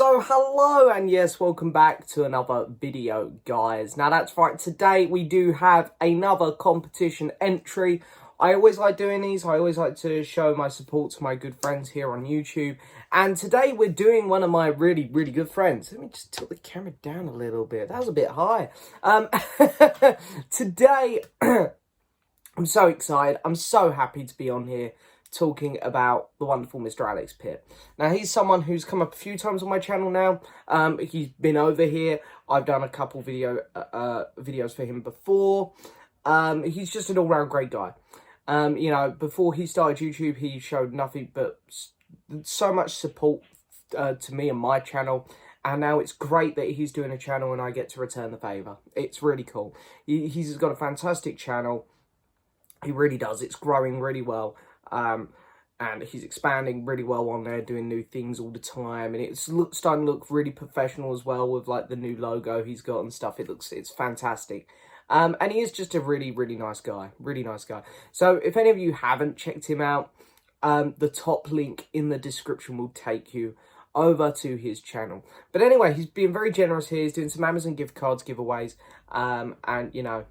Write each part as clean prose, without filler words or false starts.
So hello and yes, welcome back to another video, guys. Now that's right, today we do have another competition entry. I always like doing these. I always like to show my support to my good friends here on YouTube. And today we're doing one of my really good friends. Let me just tilt the camera down a little bit. That was a bit high. Today, I'm so excited. I'm so happy to be on here talking about the wonderful Mr. Alex Pitt. Now, he's someone who's come up a few times on my channel now. He's been over here. I've done a couple videos for him before. He's just an all-round great guy. You know, before he started YouTube, he showed nothing but so much support to me and my channel. And now it's great that he's doing a channel and I get to return the favour. It's really cool. He's got a fantastic channel. He really does. It's growing really well. And he's expanding really well on there, doing new things all the time, and it's starting to look really professional as well with like the new logo he's got and stuff. It's fantastic. And he is just a really nice guy, So if any of you haven't checked him out, the top link in the description will take you over to his channel. But anyway, he's being very generous here. He's doing some Amazon gift cards giveaways, and you know,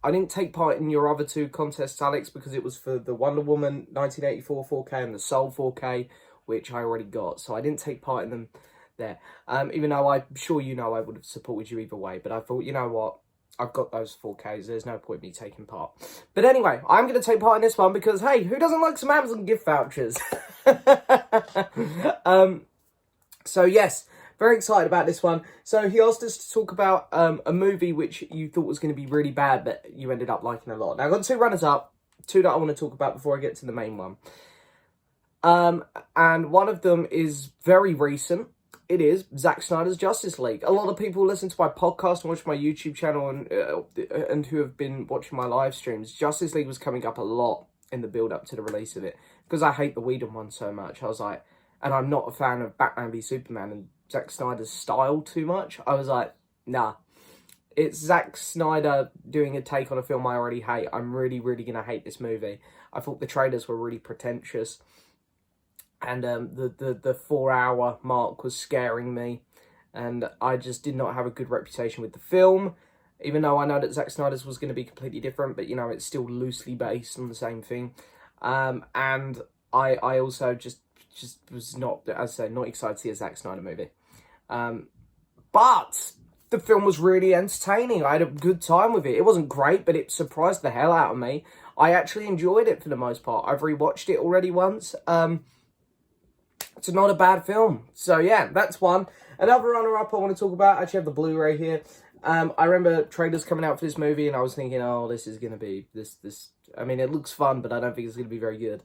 I didn't take part in your other two contests, Alex, because it was for the Wonder Woman 1984 4K and the Soul 4K, which I already got. So I didn't take part in them there. Even though I'm sure you know I would have supported you either way. But I thought, you know what? I've got those 4Ks. There's no point in me taking part. But anyway, I'm going to take part in this one because, hey, who doesn't like some Amazon gift vouchers? So, yes. Very excited about this one. So he asked us to talk about a movie which you thought was going to be really bad, but you ended up liking a lot. Now, I've got two runners-up, two that I want to talk about before I get to the main one. And one of them is very recent. It is Zack Snyder's Justice League. A lot of people listen to my podcast and watch my YouTube channel and who have been watching my live streams. Justice League was coming up a lot in the build-up to the release of it. Because I hate the Whedon one so much. I was like, and I'm not a fan of Batman v Superman and Zack Snyder's style too much. I was like, nah. It's Zack Snyder doing a take on a film I already hate. I'm really going to hate this movie. I thought the trailers were really pretentious. And the 4-hour mark was scaring me. And I just did not have a good reputation with the film. Even though I know that Zack Snyder's was going to be completely different. But, you know, it's still loosely based on the same thing. And I also just was not, as I say, not excited to see a Zack Snyder movie. But the film was really entertaining. I had a good time with it. It wasn't great, but it surprised the hell out of me. I actually enjoyed it for the most part. I've rewatched it already once. It's not a bad film. So yeah, that's one. Another runner-up I want to talk about, I actually have the Blu-ray here. I remember trailers coming out for this movie and I was thinking, oh, this is going to be, I mean, it looks fun, but I don't think it's going to be very good.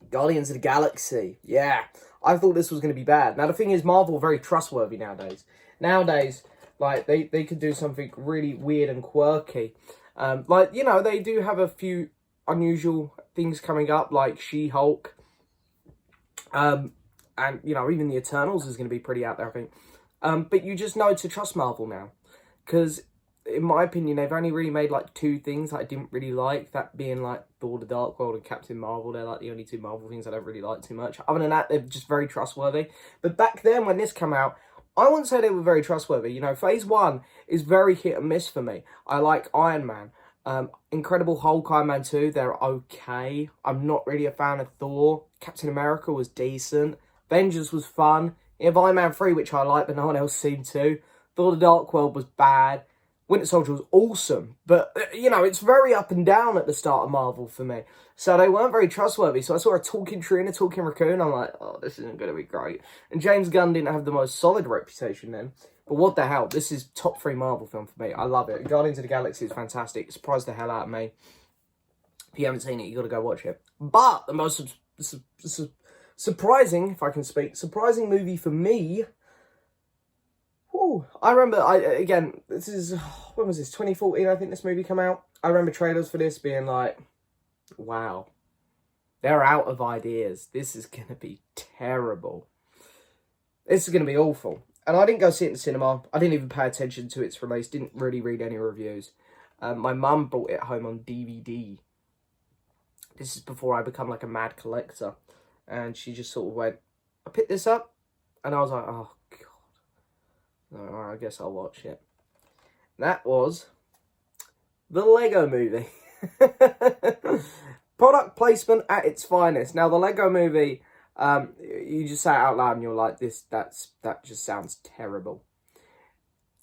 Guardians of the Galaxy. Yeah. I thought this was going to be bad. Now, the thing is, Marvel are very trustworthy nowadays. Nowadays, like, they could do something really weird and quirky. Like, you know, they do have a few unusual things coming up, like She-Hulk. And, you know, even the Eternals is going to be pretty out there, I think. But you just know to trust Marvel now. Because, in my opinion, they've only really made, like, two things that I didn't really like. That being, like, Thor the Dark World and Captain Marvel. They're, like, the only two Marvel things I don't really like too much. Other than that, they're just very trustworthy. But back then, when this came out, I wouldn't say they were very trustworthy. You know, Phase 1 is very hit and miss for me. I like Iron Man. Incredible Hulk, Iron Man 2, they're okay. I'm not really a fan of Thor. Captain America was decent. Avengers was fun. You have Iron Man 3, which I like, but no one else seemed to. Thor the Dark World was bad. Winter Soldier was awesome. But, you know, it's very up and down at the start of Marvel for me. So they weren't very trustworthy. So I saw a talking tree and a talking raccoon. I'm like, oh, this isn't going to be great. And James Gunn didn't have the most solid reputation then. But what the hell? This is top 3 Marvel film for me. I love it. Guardians of the Galaxy is fantastic. It surprised the hell out of me. If you haven't seen it, you got to go watch it. But the most surprising, if I can speak, surprising movie for me... Ooh, I remember, again, this is, when was this, 2014, I think this movie came out. I remember trailers for this being like, wow, they're out of ideas. This is going to be terrible. This is going to be awful. And I didn't go see it in the cinema. I didn't even pay attention to its release. Didn't really read any reviews. My mum bought it home on DVD. This is before I become like a mad collector. And she just sort of went, I picked this up. And I was like, oh, God. Alright, I guess I'll watch it. That was the Lego Movie. Product placement at its finest. Now, the Lego Movie, you just say it out loud and you're like, that just sounds terrible.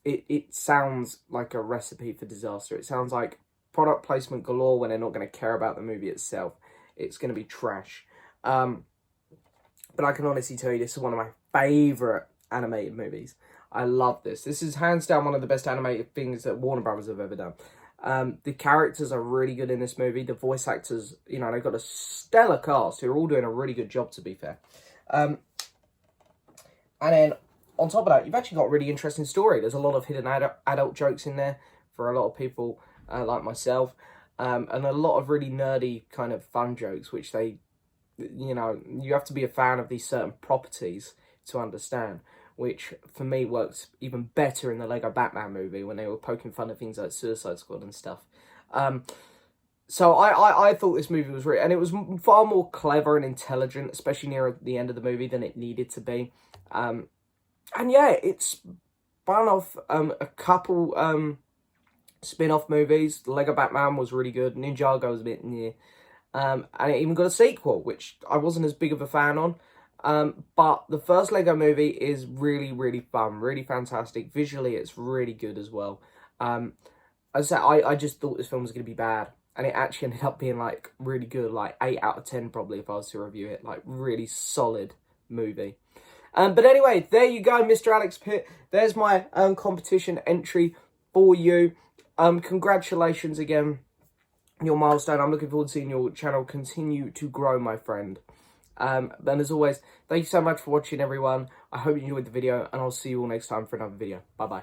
It sounds like a recipe for disaster. It sounds like product placement galore when they're not going to care about the movie itself. It's going to be trash. But I can honestly tell you, this is one of my favourite animated movies. I love this. This is hands down one of the best animated things that Warner Brothers have ever done. The characters are really good in this movie. The voice actors, you know, they've got a stellar cast who are all doing a really good job, to be fair. And then, on top of that, you've actually got a really interesting story. There's a lot of hidden adult jokes in there for a lot of people like myself. And a lot of really nerdy kind of fun jokes, which they, you know, you have to be a fan of these certain properties to understand. Which, for me, works even better in the Lego Batman movie when they were poking fun at things like Suicide Squad and stuff. So I thought this movie was and it was far more clever and intelligent, especially near the end of the movie, than it needed to be. And yeah, it's spun off a couple spin-off movies. The Lego Batman was really good. Ninjago was a bit near. And it even got a sequel, which I wasn't as big of a fan on. But the first Lego Movie is really, really fun, really fantastic. Visually, it's really good as well. As I said, I just thought this film was going to be bad. And it actually ended up being, like, really good. Like, 8 out of 10 probably if I was to review it. Like, really solid movie. But anyway, there you go, Mr. Alex Pitt. There's my competition entry for you. Congratulations again. Your milestone. I'm looking forward to seeing your channel continue to grow, my friend. And as always, thank you so much for watching, everyone. I hope you enjoyed the video, and I'll see you all next time for another video. Bye-bye.